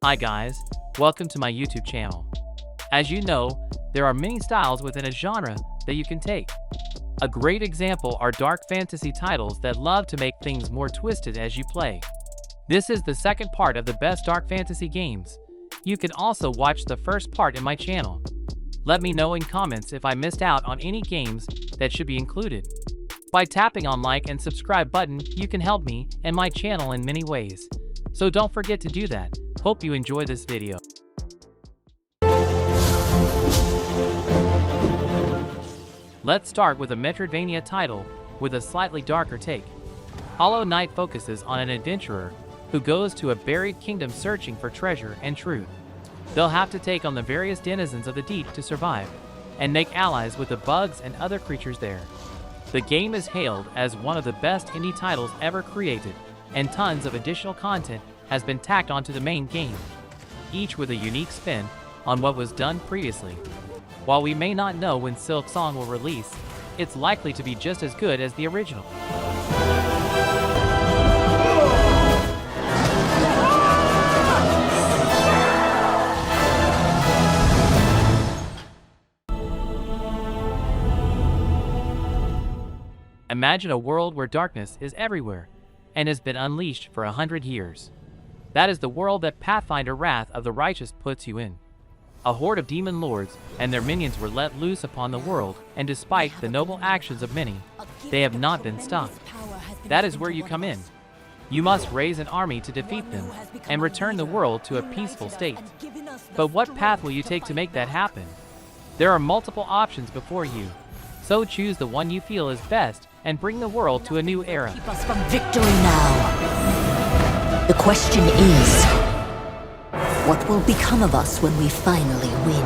Hi guys, welcome to my YouTube channel. As you know, there are many styles within a genre that you can take. A great example are dark fantasy titles that love to make things more twisted as you play. This is the second part of the best dark fantasy games. You can also watch the first part in my channel. Let me know in comments if I missed out on any games that should be included. By tapping on like and subscribe button, you can help me and my channel in many ways. So don't forget to do that. Hope you enjoy this video. Let's start with a Metroidvania title with a slightly darker take. Hollow Knight focuses on an adventurer who goes to a buried kingdom searching for treasure and truth. They'll have to take on the various denizens of the deep to survive, and make allies with the bugs and other creatures there. The game is hailed as one of the best indie titles ever created, and tons of additional content has been tacked onto the main game, each with a unique spin on what was done previously. While we may not know when Silk Song will release, it's likely to be just as good as the original. Imagine a world where darkness is everywhere and has been unleashed for 100 years. That is the world that Pathfinder Wrath of the Righteous puts you in. A horde of demon lords and their minions were let loose upon the world, and despite the noble actions of many, they have not been stopped. That is where you come in. You must raise an army to defeat them and return the world to a peaceful state. But what path will you take to make that happen? There are multiple options before you, so choose the one you feel is best and bring the world to a new era. Keep us from victory now. The question is, what will become of us when we finally win?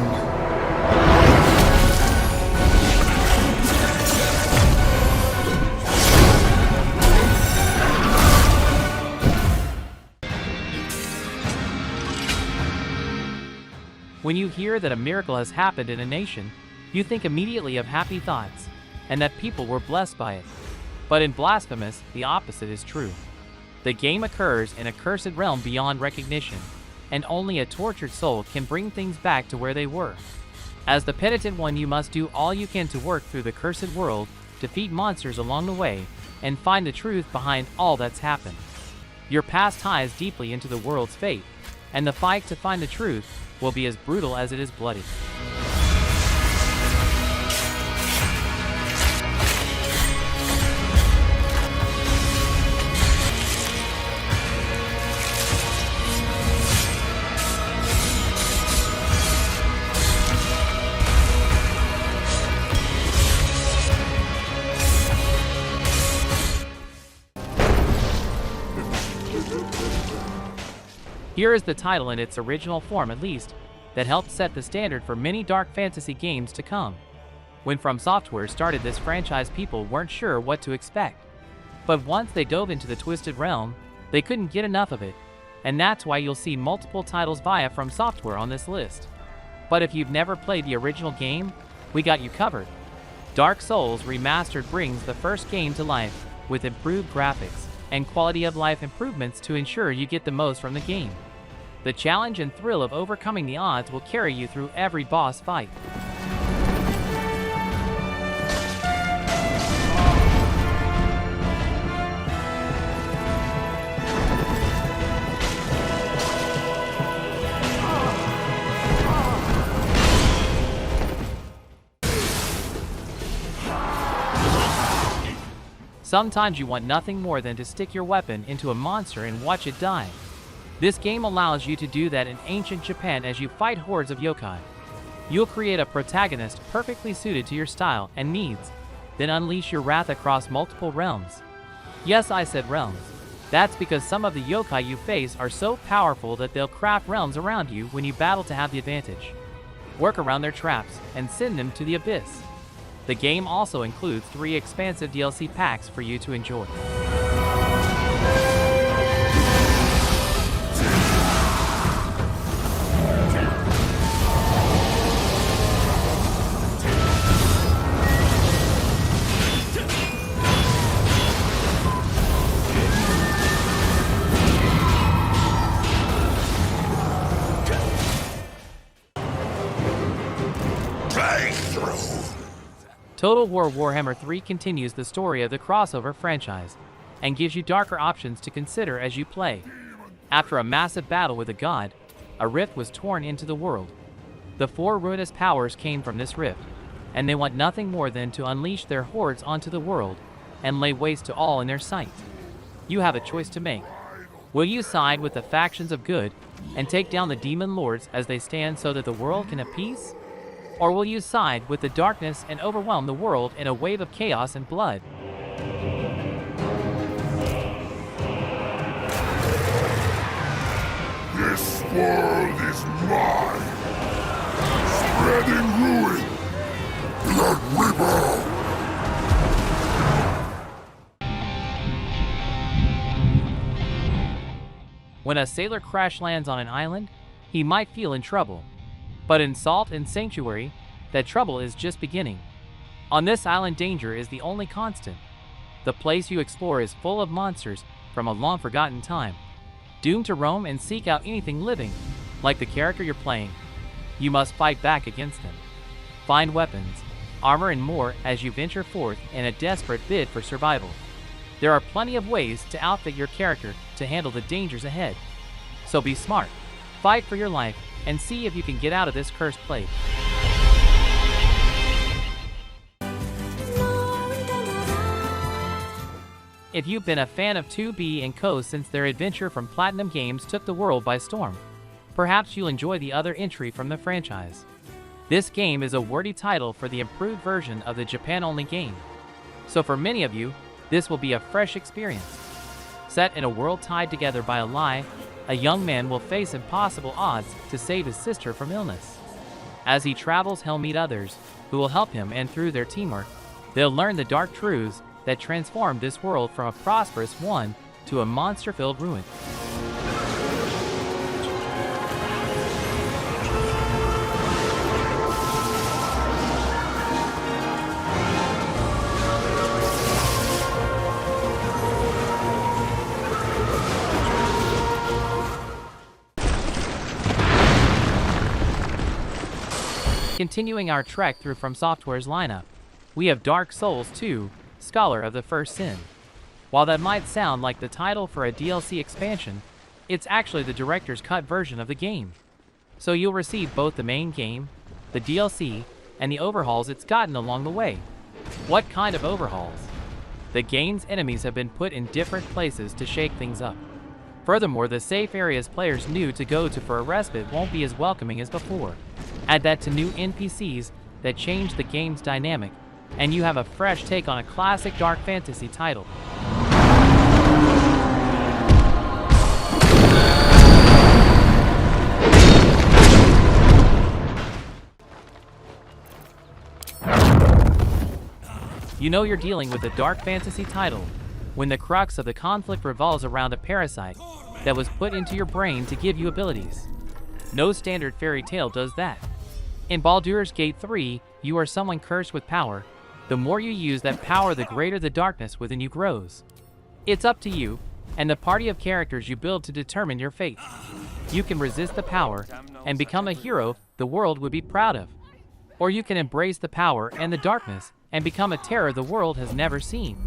When you hear that a miracle has happened in a nation, you think immediately of happy thoughts, and that people were blessed by it. But in Blasphemous, the opposite is true. The game occurs in a cursed realm beyond recognition, and only a tortured soul can bring things back to where they were. As the penitent one, you must do all you can to work through the cursed world, defeat monsters along the way, and find the truth behind all that's happened. Your past ties deeply into the world's fate, and the fight to find the truth will be as brutal as it is bloody. Here is the title in its original form, at least, that helped set the standard for many dark fantasy games to come. When From Software started this franchise, people weren't sure what to expect. But once they dove into the twisted realm, they couldn't get enough of it, and that's why you'll see multiple titles via From Software on this list. But if you've never played the original game, we got you covered. Dark Souls Remastered brings the first game to life with improved graphics and quality of life improvements to ensure you get the most from the game. The challenge and thrill of overcoming the odds will carry you through every boss fight. Sometimes you want nothing more than to stick your weapon into a monster and watch it die. This game allows you to do that in ancient Japan as you fight hordes of yokai. You'll create a protagonist perfectly suited to your style and needs, then unleash your wrath across multiple realms. Yes, I said realms. That's because some of the yokai you face are so powerful that they'll craft realms around you when you battle to have the advantage. Work around their traps and send them to the abyss. The game also includes 3 expansive DLC packs for you to enjoy. Total War Warhammer 3 continues the story of the crossover franchise, and gives you darker options to consider as you play. After a massive battle with a god, a rift was torn into the world. The four ruinous powers came from this rift, and they want nothing more than to unleash their hordes onto the world, and lay waste to all in their sight. You have a choice to make. Will you side with the factions of good, and take down the demon lords as they stand so that the world can appease? Or will you side with the darkness and overwhelm the world in a wave of chaos and blood? This world is mine! Spreading ruin! Blood Weeper! When a sailor crash lands on an island, he might feel in trouble. But in Salt and Sanctuary, that trouble is just beginning. On this island, danger is the only constant. The place you explore is full of monsters from a long-forgotten time, doomed to roam and seek out anything living, like the character you're playing. You must fight back against them. Find weapons, armor, and more as you venture forth in a desperate bid for survival. There are plenty of ways to outfit your character to handle the dangers ahead. So be smart, fight for your life, and see if you can get out of this cursed place. If you've been a fan of 2B and Co. since their adventure from Platinum Games took the world by storm, perhaps you'll enjoy the other entry from the franchise. This game is a wordy title for the improved version of the Japan-only game. So for many of you, this will be a fresh experience. Set in a world tied together by a lie, a young man will face impossible odds to save his sister from illness. As he travels, he'll meet others who will help him, and through their teamwork, they'll learn the dark truths that transformed this world from a prosperous one to a monster-filled ruin. Continuing our trek through From Software's lineup, we have Dark Souls 2, Scholar of the First Sin. While that might sound like the title for a DLC expansion, it's actually the director's cut version of the game. So you'll receive both the main game, the DLC, and the overhauls it's gotten along the way. What kind of overhauls? The game's enemies have been put in different places to shake things up. Furthermore, the safe areas players knew to go to for a respite won't be as welcoming as before. Add that to new NPCs that change the game's dynamic, and you have a fresh take on a classic dark fantasy title. You know you're dealing with a dark fantasy title when the crux of the conflict revolves around a parasite that was put into your brain to give you abilities. No standard fairy tale does that. In Baldur's Gate 3, you are someone cursed with power. The more you use that power, the greater the darkness within you grows. It's up to you and the party of characters you build to determine your fate. You can resist the power and become a hero the world would be proud of. Or you can embrace the power and the darkness and become a terror the world has never seen.